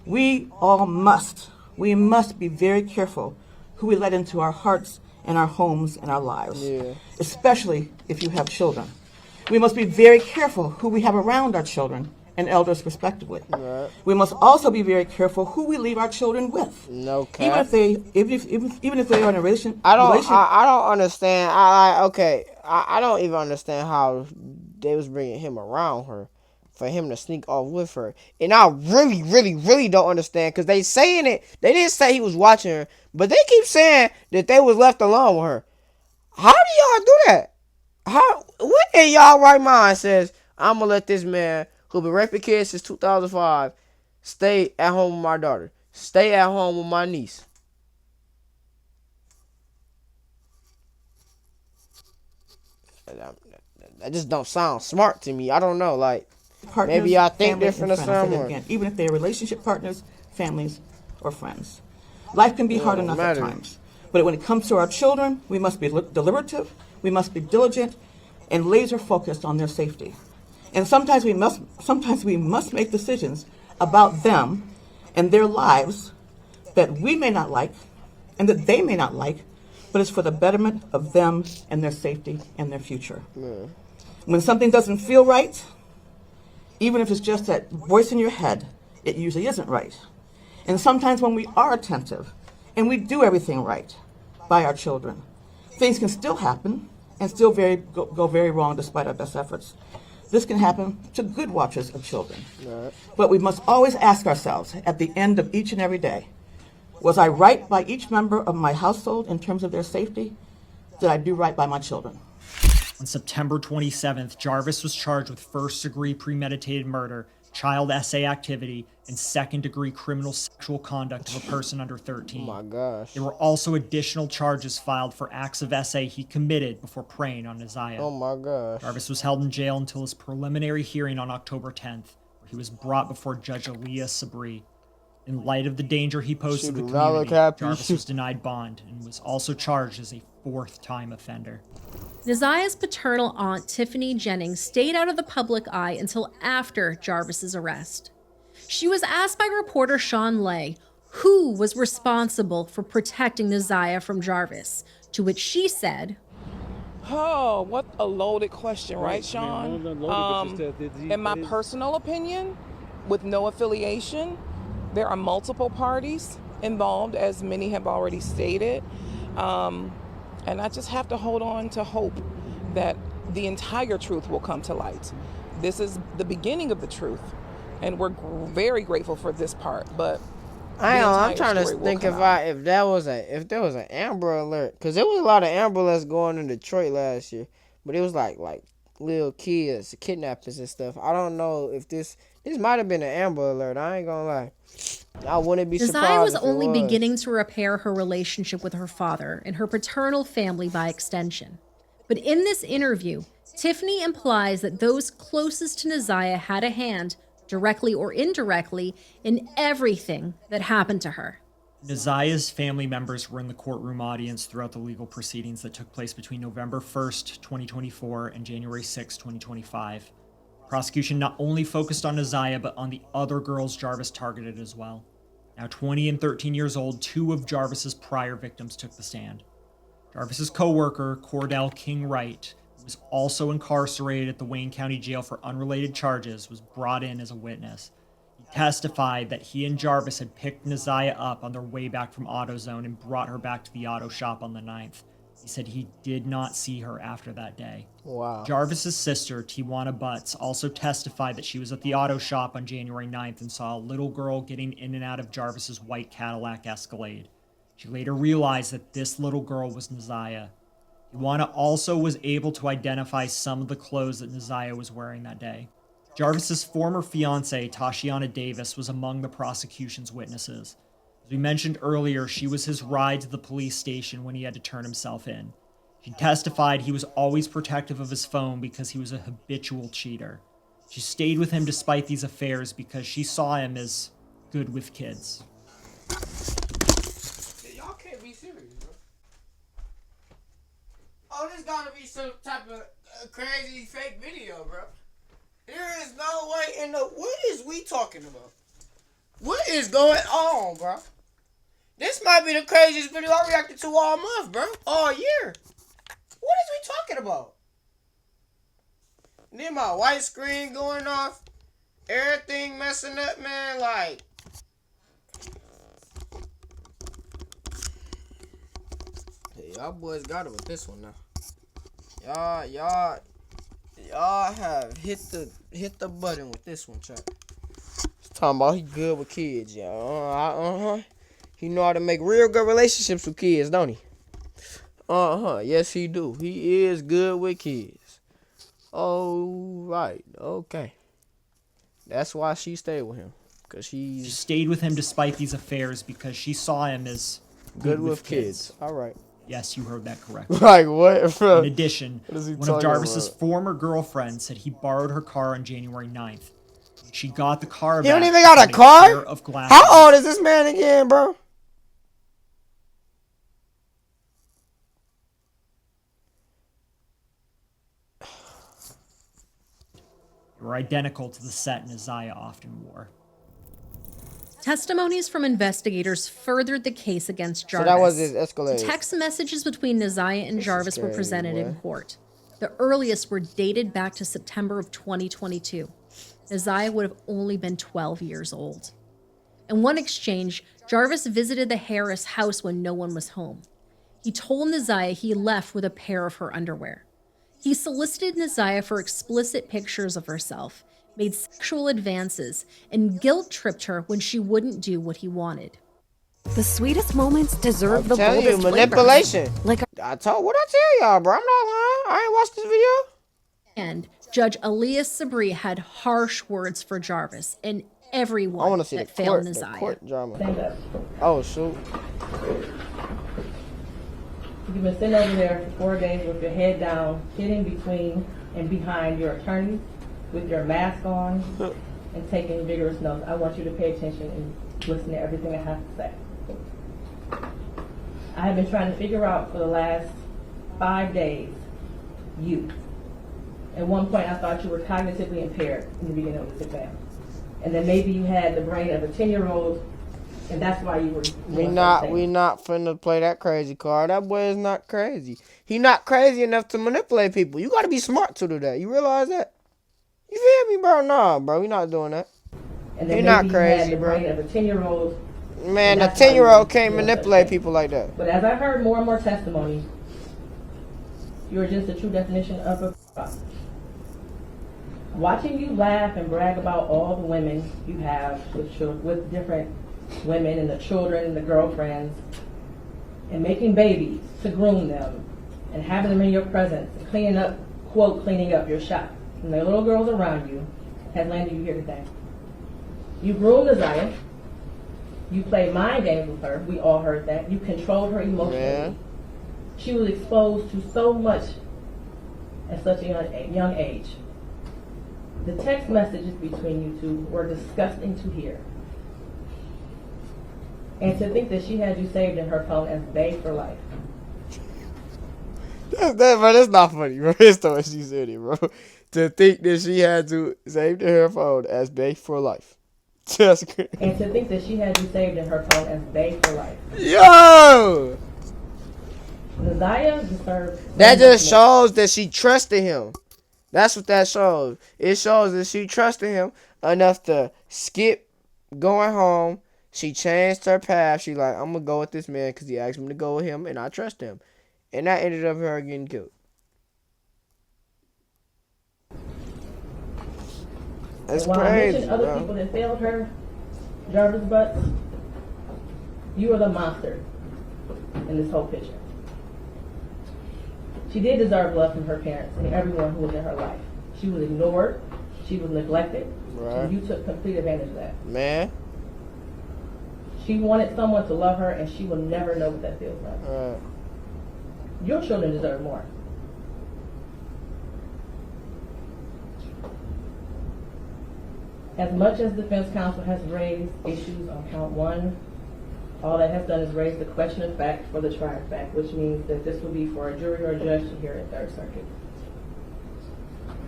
We must be very careful who we let into our hearts and our homes and our lives, especially if you have children. We must be very careful who we have around our children and elders respectively. Right. We must also be very careful who we leave our children with. No cap. Even if they are in a relationship. I don't understand. I don't even understand how they was bringing him around her for him to sneak off with her. And I really, really, really don't understand because they saying it. They didn't say he was watching her, but they keep saying that they was left alone with her. How do y'all do that? What in y'all right mind says I'm gonna let this man who been raping kids since 2005 stay at home with my daughter, stay at home with my niece? That just don't sound smart to me. I don't know, like Partners, maybe I think family, different or and friends. I'll say that something. again, even if they're relationship partners, families, or friends. Life can be hard enough at times. But when it comes to our children, we must be deliberative, we must be diligent, and laser focused on their safety. And sometimes we must make decisions about them and their lives that we may not like and that they may not like, but it's for the betterment of them and their safety and their future. When something doesn't feel right, even if it's just that voice in your head, it usually isn't right. And sometimes when we are attentive and we do everything right by our children, things can still happen and still go very wrong despite our best efforts. This can happen to good watchers of children. But we must always ask ourselves at the end of each and every day, was I right by each member of my household in terms of their safety? Did I do right by my children? On September 27th, Jarvis was charged with first-degree premeditated murder, child SA activity, and second-degree criminal sexual conduct of a person under 13. Oh my gosh. There were also additional charges filed for acts of SA he committed before preying on Nazia. Oh my gosh. Jarvis was held in jail until his preliminary hearing on October 10th, where he was brought before Judge Aaliyah Sabri. In light of the danger he posed to the community, Jarvis was denied bond and was also charged as a fourth-time offender. Nazia's paternal aunt, Tiffany Jennings, stayed out of the public eye until after Jarvis's arrest. She was asked by reporter Sean Lay who was responsible for protecting Neziah from Jarvis, to which she said, Oh, what a loaded question, right, Sean? In my personal opinion, with no affiliation, there are multiple parties involved, as many have already stated. And I just have to hold on to hope that the entire truth will come to light. This is the beginning of the truth, and we're very grateful for this part, but I'm trying to think if there was an Amber Alert, because there was a lot of Amber Alerts going in Detroit last year, but it was like little kids, kidnappings and stuff. I don't know if this might have been an Amber Alert. I ain't gonna lie. I wouldn't be surprised. Neziah was only beginning to repair her relationship with her father and her paternal family by extension. But in this interview, Tiffany implies that those closest to Neziah had a hand, directly or indirectly, in everything that happened to her. Neziah's family members were in the courtroom audience throughout the legal proceedings that took place between November 1st, 2024 and January 6, 2025. Prosecution not only focused on Neziah, but on the other girls Jarvis targeted as well. Now 20 and 13 years old, two of Jarvis's prior victims took the stand. Jarvis's co-worker, Cordell King Wright, who was also incarcerated at the Wayne County Jail for unrelated charges, was brought in as a witness. He testified that he and Jarvis had picked Neziah up on their way back from AutoZone and brought her back to the auto shop on the 9th. He said he did not see her after that day. Wow. Jarvis's sister, Tijuana Butts, also testified that she was at the auto shop on January 9th and saw a little girl getting in and out of Jarvis's white Cadillac Escalade. She later realized that this little girl was Neziah. Tijuana also was able to identify some of the clothes that Neziah was wearing that day. Jarvis's former fiancée, Tashiana Davis, was among the prosecution's witnesses. As we mentioned earlier, she was his ride to the police station when he had to turn himself in. She testified he was always protective of his phone because he was a habitual cheater. She stayed with him despite these affairs because she saw him as good with kids. Y'all can't be serious, bro. Oh, this gotta be some type of crazy fake video, bro. There is no way in the... What is we talking about? What is going on, bro? This might be the craziest video I reacted to all month, bro. All year. What is we talking about? Then my white screen going off. Everything messing up, man. Like... Hey, y'all boys got it with this one now. Y'all have hit the button with this one, Chuck. He's talking about he good with kids, y'all. He know how to make real good relationships with kids, don't he? Yes, he do. He is good with kids. Oh, right. Okay. That's why she stayed with him. Because she stayed with him despite these affairs because she saw him as good with kids. All right. Yes, you heard that correctly. Like what? In addition, one of Jarvis's former girlfriends said he borrowed her car on January 9th. She got the car back. He don't even got a car? How old is this man again, bro? They were identical to the set Neziah often wore. Testimonies from investigators furthered the case against Jarvis. So that was his Escalade. Text messages between Neziah and Jarvis were presented in court. The earliest were dated back to September of 2022. Neziah would have only been 12 years old. In one exchange, Jarvis visited the Harris house when no one was home. He told Neziah he left with a pair of her underwear. He solicited Neziah for explicit pictures of herself, made sexual advances, and guilt-tripped her when she wouldn't do what he wanted. The sweetest moments deserve the boldest boldest manipulation. Like I tell y'all, bro. I'm not lying. I ain't watched this video. And Judge Elias Sabri had harsh words for Jarvis and everyone I want to see that the failed court, Neziah. the court drama. Oh shoot! You've been sitting over there for 4 days with your head down, sitting between and behind your attorney with your mask on and taking vigorous notes. I want you to pay attention and listen to everything I have to say. I have been trying to figure out for the last 5 days, you. At one point I thought you were cognitively impaired in the beginning of this exam. And then maybe you had the brain of a 10-year-old And that's why you were. We not finna play that crazy card. That boy is not crazy. He not crazy enough to manipulate people. You gotta be smart to do that. You realize that? You feel me, bro? Nah, bro, we not doing that. And He not crazy, bro. Of a 10-year-old. Man, a 10-year-old can't manipulate people like that. But as I heard more and more testimonies, you're just the true definition of a. Watching you laugh and brag about all the women you have with different women and the children and the girlfriends, and making babies to groom them, and having them in your presence, and cleaning up your shop, and the little girls around you, has landed you here today. You groomed Neziah. You played mind games with her. We all heard that. You controlled her emotionally. Yeah. She was exposed to so much at such a young age. The text messages between you two were disgusting to hear. And to think that she had you saved in her phone as bae for life. That's not funny, bro. It's the way she said it, bro. To think that she had you saved in her phone as bae for life. Just crazy. And to think that she had you saved in her phone as bae for life. Yo! Neziah deserved. That just shows that she trusted him. That's what that shows. It shows that she trusted him enough to skip going home. She changed her path. She like, I'm going to go with this man because he asked me to go with him and I trust him. And that ended up her getting killed. That's while crazy, I mentioned other people that failed her, Jarvis Butts, you are the monster in this whole picture. She did deserve love from her parents and everyone who was in her life. She was ignored. She was neglected. Right. And you took complete advantage of that. Man. She wanted someone to love her, and she will never know what that feels like. Right. Your children deserve more. As much as the defense counsel has raised issues on count 1, all that has done is raise the question of fact for the trier fact, which means that this will be for a jury or a judge to hear at 3rd Circuit.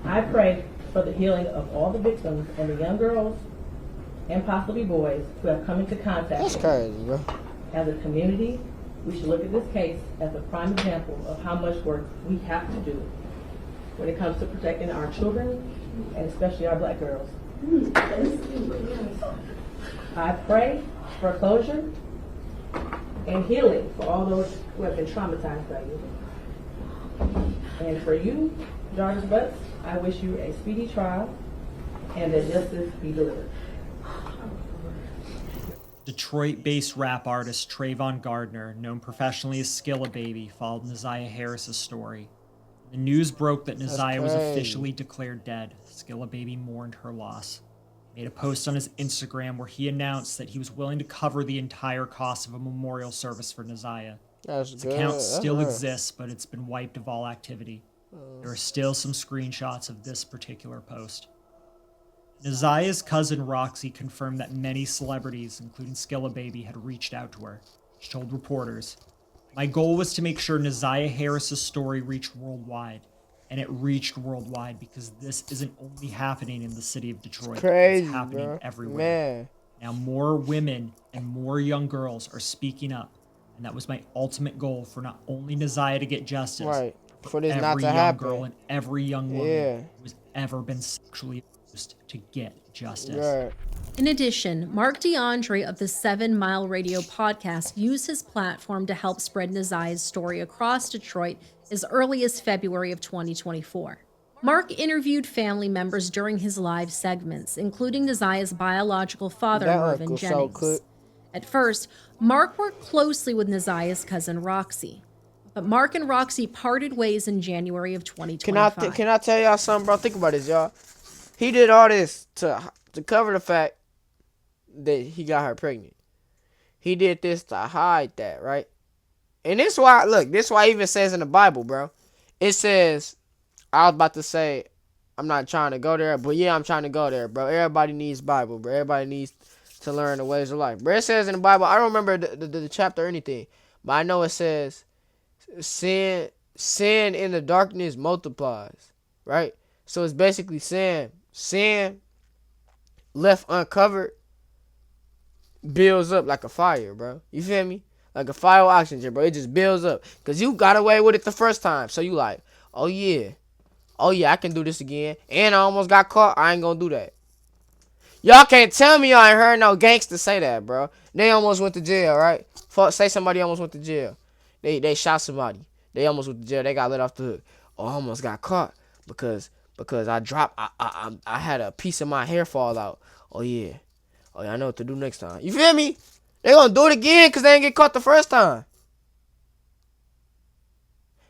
I pray for the healing of all the victims and the young girls and possibly boys who have come into contact. That's crazy, bro. As a community, we should look at this case as a prime example of how much work we have to do when it comes to protecting our children and especially our black girls. I pray for closure and healing for all those who have been traumatized by you. And for you, Jarvis Butts, I wish you a speedy trial and that justice be delivered. Detroit-based rap artist Trayvon Gardner, known professionally as Skilla Baby, followed Neziah Harris's story. The news broke that Neziah was officially declared dead. Skilla Baby mourned her loss. He made a post on his Instagram where he announced that he was willing to cover the entire cost of a memorial service for Neziah. His account still exists, but it's been wiped of all activity. There are still some screenshots of this particular post. Neziah's cousin Roxy confirmed that many celebrities, including Skilla Baby, had reached out to her. She told reporters, "My goal was to make sure Neziah Harris's story reached worldwide, and it reached worldwide because this isn't only happening in the city of Detroit, it's happening everywhere. Man. Now more women and more young girls are speaking up, and that was my ultimate goal for not only Neziah to get justice, right, but for this every not to young happen. girl and every young woman who has ever been sexually abused to get justice." Right. In addition, Mark DeAndre of the 7 Mile Radio podcast used his platform to help spread Neziah's story across Detroit as early as February of 2024. Mark interviewed family members during his live segments, including Neziah's biological father, Mervyn Jennings. At first, Mark worked closely with Neziah's cousin Roxy. But Mark and Roxy parted ways in January of 2025. Can I tell y'all something, bro? Think about this, y'all. He did all this to cover the fact that he got her pregnant. He did this to hide that, right? And this why it even says in the Bible, bro. It says, I was about to say, I'm not trying to go there, but yeah, I'm trying to go there, bro. Everybody needs Bible, bro. Everybody needs to learn the ways of life. Bro, it says in the Bible, I don't remember the chapter or anything, but I know it says, sin in the darkness multiplies, right? So it's basically sin left uncovered builds up like a fire, bro. You feel me? Like a fire with oxygen, bro. It just builds up. Because you got away with it the first time. So you like, oh, yeah. Oh, yeah, I can do this again. And I almost got caught. I ain't going to do that. Y'all can't tell me y'all ain't heard no gangster say that, bro. They almost went to jail, right? Say somebody almost went to jail. They shot somebody. They almost went to jail. They got let off the hook. Oh, I almost got caught because I dropped. I had a piece of my hair fall out. Oh yeah. Oh yeah, I know what to do next time. You feel me? They gonna do it again because they didn't get caught the first time.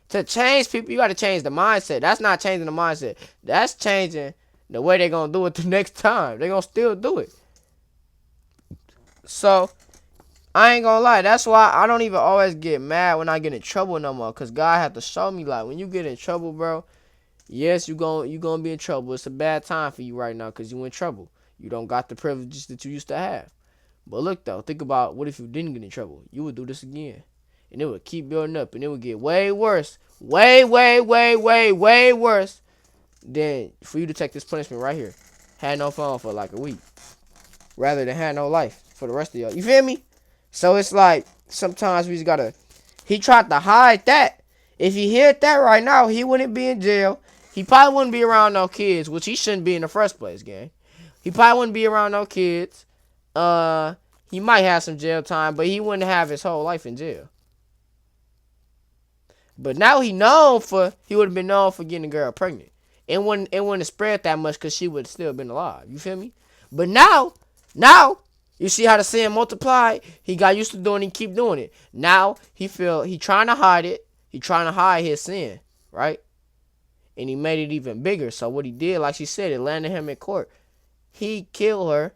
To change people, you gotta change the mindset. That's not changing the mindset. That's changing the way they gonna do it the next time. They gonna still do it. So I ain't gonna lie. That's why I don't even always get mad when I get in trouble no more. Cause God had to show me, like, when you get in trouble, bro. Yes, you gonna be in trouble. It's a bad time for you right now because you in trouble. You don't got the privileges that you used to have. But look though, think about what if you didn't get in trouble? You would do this again, and it would keep building up, and it would get way worse, way worse than for you to take this punishment right here. Had no phone for like a week, rather than had no life for the rest of y'all. You feel me? So it's like sometimes we just gotta. He tried to hide that. If he hid that right now, he wouldn't be in jail. He probably wouldn't be around no kids, which he shouldn't be in the first place, gang. He probably wouldn't be around no kids. He might have some jail time, but he wouldn't have his whole life in jail. But now he would have been known for getting a girl pregnant. It wouldn't have spread that much because she would have still been alive. You feel me? But now, you see how the sin multiplied? He got used to doing it and keep doing it. Now he trying to hide it. He trying to hide his sin, right? And he made it even bigger. So what he did, like she said, it landed him in court. He killed her.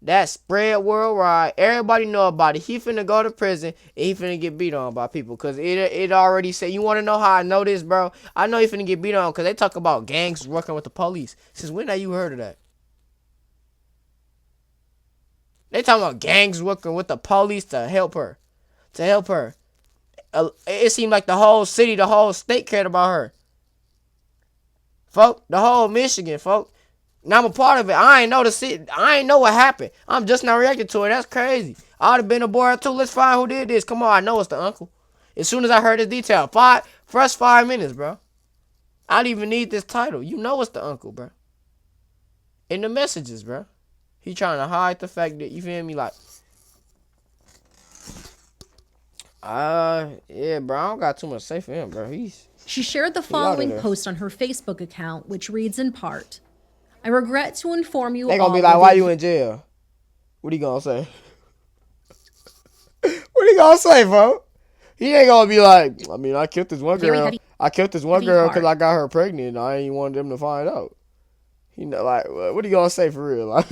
That spread worldwide. Everybody know about it. He finna go to prison and he finna get beat on by people. Cause it already said. You wanna know how I know this, bro? I know he finna get beat on because they talk about gangs working with the police. Since when have you heard of that? They talking about gangs working with the police to help her. It seemed like the whole city, the whole state cared about her. Folk, the whole Michigan, folk. Now I'm a part of it. I ain't know the city. I ain't know what happened. I'm just not reacting to it. That's crazy. I would have been aboard too. Let's find who did this. Come on, I know it's the uncle. As soon as I heard the detail, first 5 minutes, bro. I didn't even need this title. You know it's the uncle, bro. In the messages, bro. He trying to hide the fact that, you feel me, like, yeah, bro, I don't got too much to say for him, bro. She shared the following post on her Facebook account, which reads in part, I regret to inform you all. They gonna be like, why you in jail? What he gonna say? What he gonna say, bro? He ain't gonna be like, I mean, I killed this one girl. I killed this one girl because I got her pregnant. I ain't want them to find out. You know, like, what are you gonna say for real? Like,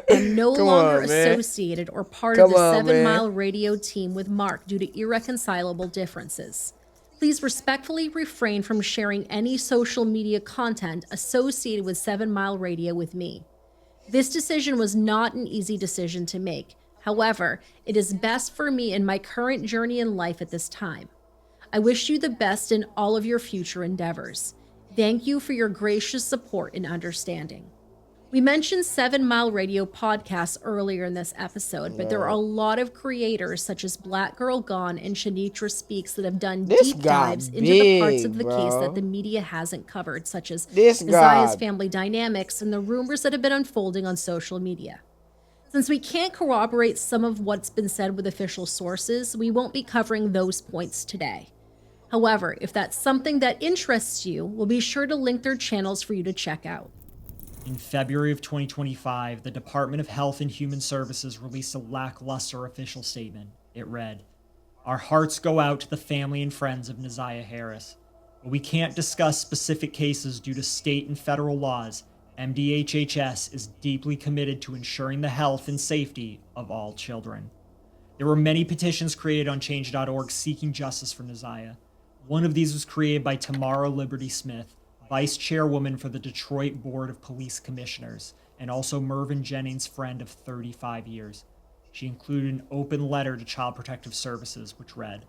I'm no longer associated or part of the 7 Mile Radio team with Mark due to irreconcilable differences. Please respectfully refrain from sharing any social media content associated with 7 Mile Radio with me. This decision was not an easy decision to make. However, it is best for me in my current journey in life at this time. I wish you the best in all of your future endeavors. Thank you for your gracious support and understanding. We mentioned 7 Mile Radio podcasts earlier in this episode, but there are a lot of creators such as Black Girl Gone and Shanitra Speaks that have done deep dives into the parts of the case that the media hasn't covered, such as Isaiah's family dynamics and the rumors that have been unfolding on social media. Since we can't corroborate some of what's been said with official sources, we won't be covering those points today. However, if that's something that interests you, we'll be sure to link their channels for you to check out. In February of 2025, the Department of Health and Human Services released a lackluster official statement. It read, "Our hearts go out to the family and friends of Neziah Harris, but we can't discuss specific cases due to state and federal laws. MDHHS is deeply committed to ensuring the health and safety of all children." There were many petitions created on change.org seeking justice for Neziah. One of these was created by Tamara Liberty Smith, vice chairwoman for the Detroit Board of Police Commissioners, and also Mervyn Jennings' friend of 35 years. She included an open letter to Child Protective Services, which read,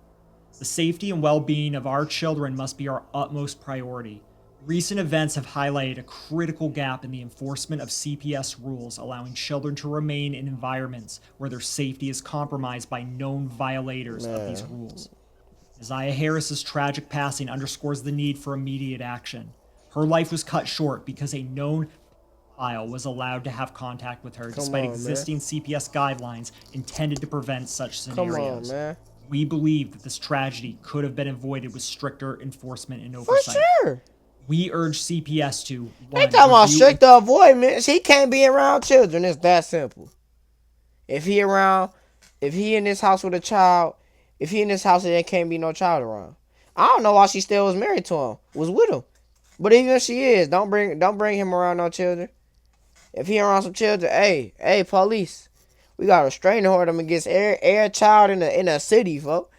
"The safety and well-being of our children must be our utmost priority. Recent events have highlighted a critical gap in the enforcement of CPS rules, allowing children to remain in environments where their safety is compromised by known violators of these rules. Isaiah Harris's tragic passing underscores the need for immediate action. Her life was cut short because a known pedophile was allowed to have contact with her, despite existing CPS guidelines intended to prevent such scenarios. We believe that this tragedy could have been avoided with stricter enforcement and oversight. For sure. We urge CPS to They talking about stricter avoidance. He can't be around children. It's that simple. If he in this house with a child, if he in this house, there can't be no child around. I don't know why she still was married to him, was with him. But even if she is, don't bring him around no children. If he around some children, hey, police, we got a restraining order against every child in a city, folks.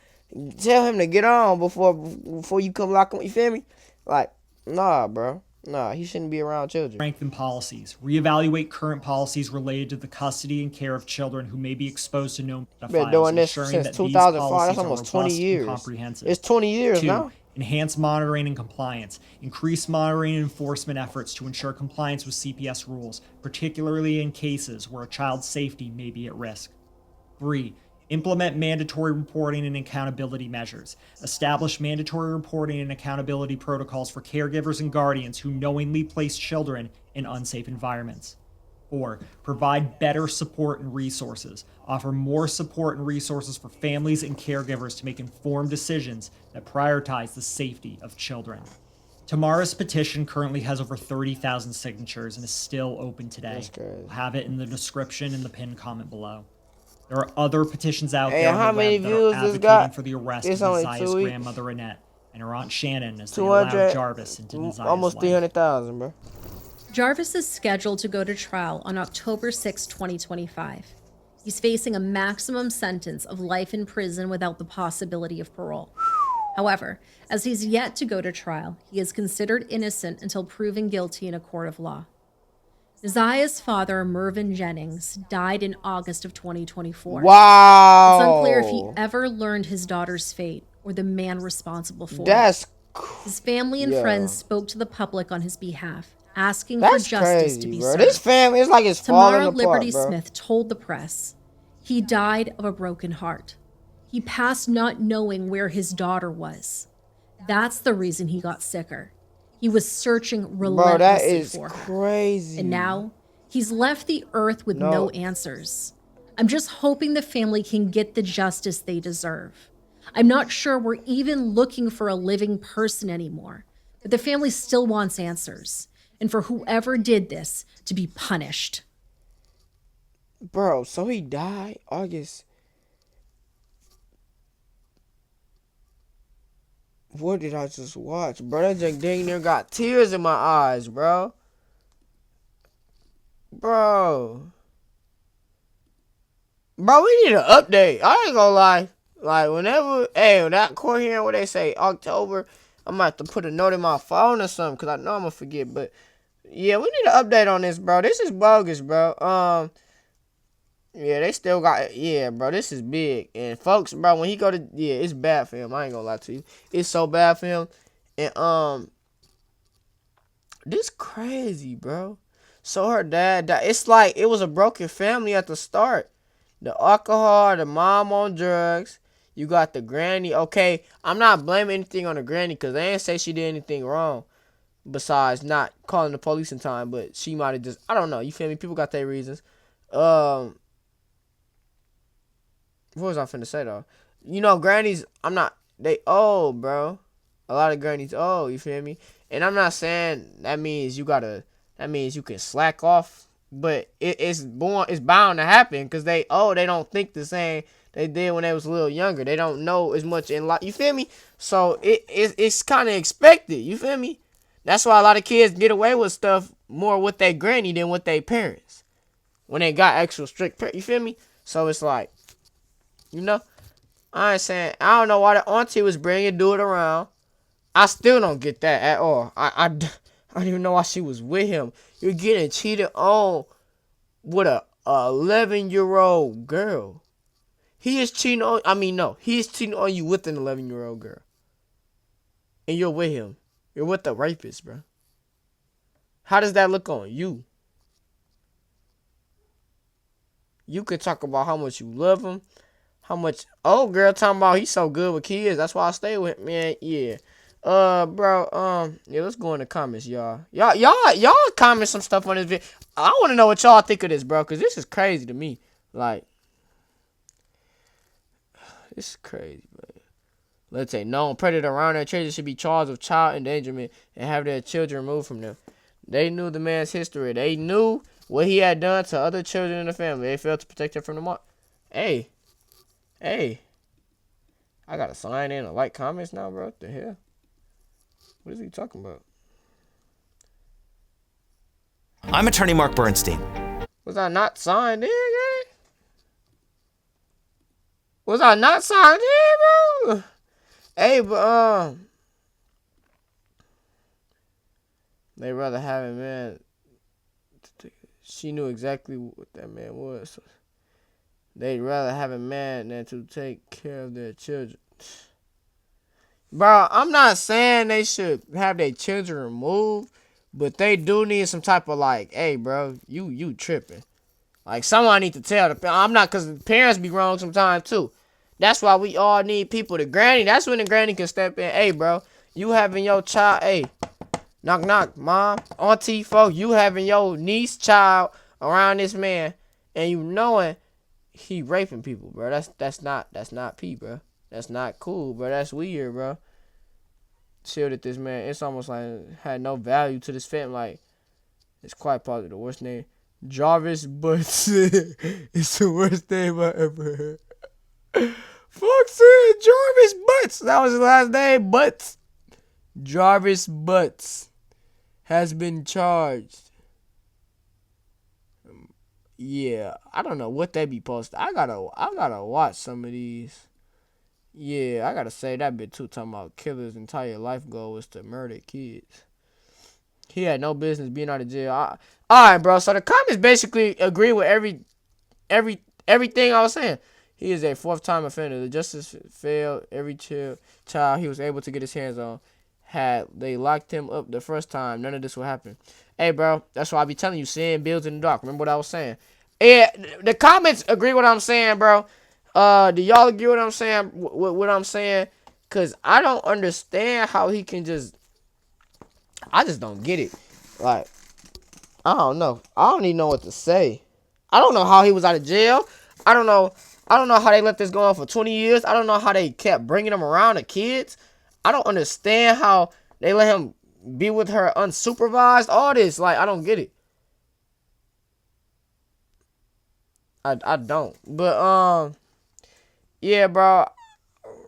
Tell him to get on before you come lock him. You feel me? Like, nah, bro. Nah, he shouldn't be around children. Strengthen policies. Reevaluate current policies related to the custody and care of children who may be exposed to known pedophiles. Been doing this ensuring since that 2005. That's these almost policies are 20 robust years. and comprehensive. It's 20 years 2. now. Enhance monitoring and compliance. Increase monitoring and enforcement efforts to ensure compliance with CPS rules, particularly in cases where a child's safety may be at risk. 3. Implement mandatory reporting and accountability measures. Establish mandatory reporting and accountability protocols for caregivers and guardians who knowingly place children in unsafe environments. 4. Provide better support and resources. Offer more support and resources for families and caregivers to make informed decisions that prioritize the safety of children. Tamara's petition currently has over 30,000 signatures and is still open today. We'll have it in the description and the pinned comment below. There are other petitions out there on the web that are advocating for the arrest of Isaiah's grandmother Annette and her aunt Shannon as they allowed Jarvis into Isaiah's almost life. 300,000, bro. Jarvis is scheduled to go to trial on October 6, 2025. He's facing a maximum sentence of life in prison without the possibility of parole. However, as he's yet to go to trial, he is considered innocent until proven guilty in a court of law. Isaiah's father, Mervyn Jennings, died in August of 2024. Wow. It's unclear if he ever learned his daughter's fate or the man responsible for it. His family and friends spoke to the public on his behalf, asking for justice to be served. This family is like it's falling apart, Liberty bro. Smith told the press, he died of a broken heart. He passed not knowing where his daughter was. That's the reason he got sicker. He was searching relentlessly for her. Crazy. And now, he's left the earth with no answers. I'm just hoping the family can get the justice they deserve. I'm not sure we're even looking for a living person anymore, but the family still wants answers, and for whoever did this to be punished. Bro, so he died August. What did I just watch? Bro, that just dang near got tears in my eyes, bro. Bro, we need an update. I ain't gonna lie. Like, whenever, when that court hearing where they say October, I'm gonna have to put a note in my phone or something, because I know I'm gonna forget. But, yeah, we need an update on this, bro. This is bogus, bro. Yeah, they still got, bro, this is big. And folks, bro, when he go to, it's bad for him. I ain't gonna lie to you. It's so bad for him. And, this crazy, bro. So her dad died. It's like, it was a broken family at the start. The alcohol, the mom on drugs. You got the granny. Okay, I'm not blaming anything on the granny, because they didn't say she did anything wrong. Besides not calling the police in time, but she might have just, I don't know. You feel me? People got their reasons. What was I finna say, though? You know, grannies, they old, bro. A lot of grannies old, you feel me? And I'm not saying that means you can slack off, but it's bound to happen, because they don't think the same they did when they was a little younger. They don't know as much in life, you feel me? So it's kind of expected, you feel me? That's why a lot of kids get away with stuff more with their granny than with their parents, when they got actual strict parents, you feel me? So it's like, you know, I ain't saying, I don't know why the auntie was bringing do it around. I still don't get that at all. I don't even know why she was with him. You're getting cheated on with a 11-year-old girl. He is cheating on, he is cheating on you with an 11-year-old girl. And you're with him. You're with the rapist, bro. How does that look on you? You could talk about how much you love him, how much old girl talking about he's so good with kids. That's why I stay with him, man. Yeah. Bro, yeah, let's go in the comments, y'all. Y'all comment some stuff on this video. I want to know what y'all think of this, bro, because this is crazy to me. Like, this is crazy, man. Let's say known predator around their children should be charged with child endangerment and have their children removed from them. They knew the man's history. They knew what he had done to other children in the family. They failed to protect him from the mark. Hey. I gotta sign in and like comments now, bro. What the hell? What is he talking about? I'm attorney Mark Bernstein. Was I not signed in, gang? Was I not signed in, bro? Hey, but, they rather have a man. She knew exactly what that man was. So they'd rather have a man than to take care of their children. Bro, I'm not saying they should have their children removed, but they do need some type of like, hey, bro, you tripping. Like, someone need to tell the I'm not, because the parents be wrong sometimes too. That's why we all need people. The granny, that's when the granny can step in. Hey, bro, you having your child, hey, knock, knock, mom, auntie, folk, you having your niece child around this man, and you knowing he raping people, bro. That's not P, bro. That's not cool, bro. That's weird, bro. Chill at this man. It's almost like had no value to this family. Like, it's quite positive. What's name? Jarvis Butts. It's the worst name I ever heard. Fuck said Jarvis Butts. That was his last name, Butts. Jarvis Butts has been charged. Yeah, I don't know what they be posting. I gotta watch some of these. Yeah, I gotta say that bit too. Talking about killer's entire life goal was to murder kids. He had no business being out of jail. All right, bro. So the comments basically agree with everything I was saying. He is a fourth-time offender. The justice failed every child he was able to get his hands on. Had they locked him up the first time, none of this would happen. Hey, bro, that's why I be telling you, sin builds in the dark. Remember what I was saying? Yeah, the comments agree with what I'm saying, bro. Do y'all agree with what I'm saying? What I'm saying? Because I don't understand how he can just... I just don't get it. Like, I don't know. I don't even know what to say. I don't know how he was out of jail. I don't know how they let this go on for 20 years. I don't know how they kept bringing him around the kids. I don't understand how they let him be with her unsupervised. All this, like, I don't get it. I don't. But, yeah, bro.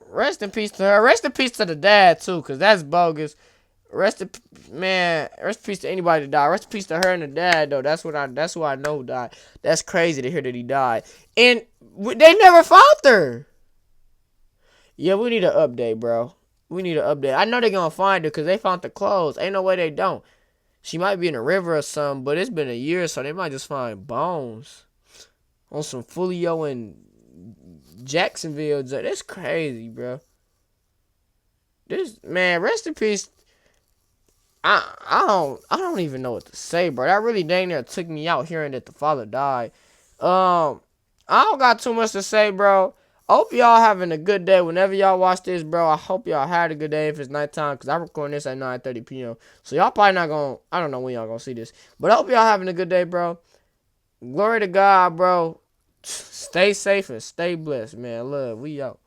Rest in peace to her. Rest in peace to the dad, too, because that's bogus. Rest in peace to anybody that died. Rest in peace to her and the dad, though. That's who I know died. That's crazy to hear that he died. And they never found her. Yeah, we need an update, bro. We need an update. I know they're going to find her because they found the clothes. Ain't no way they don't. She might be in a river or something, but it's been a year, so they might just find bones on some Fulio and Jacksonville. That's crazy, bro. This, man, rest in peace. I don't even know what to say, bro. That really dang near took me out hearing that the father died. I don't got too much to say, bro. I hope y'all having a good day whenever y'all watch this, bro. I hope y'all had a good day if it's nighttime, because I'm recording this at 9:30 p.m. So y'all probably not going to, I don't know when y'all going to see this. But I hope y'all having a good day, bro. Glory to God, bro. Stay safe and stay blessed, man. Love. We out.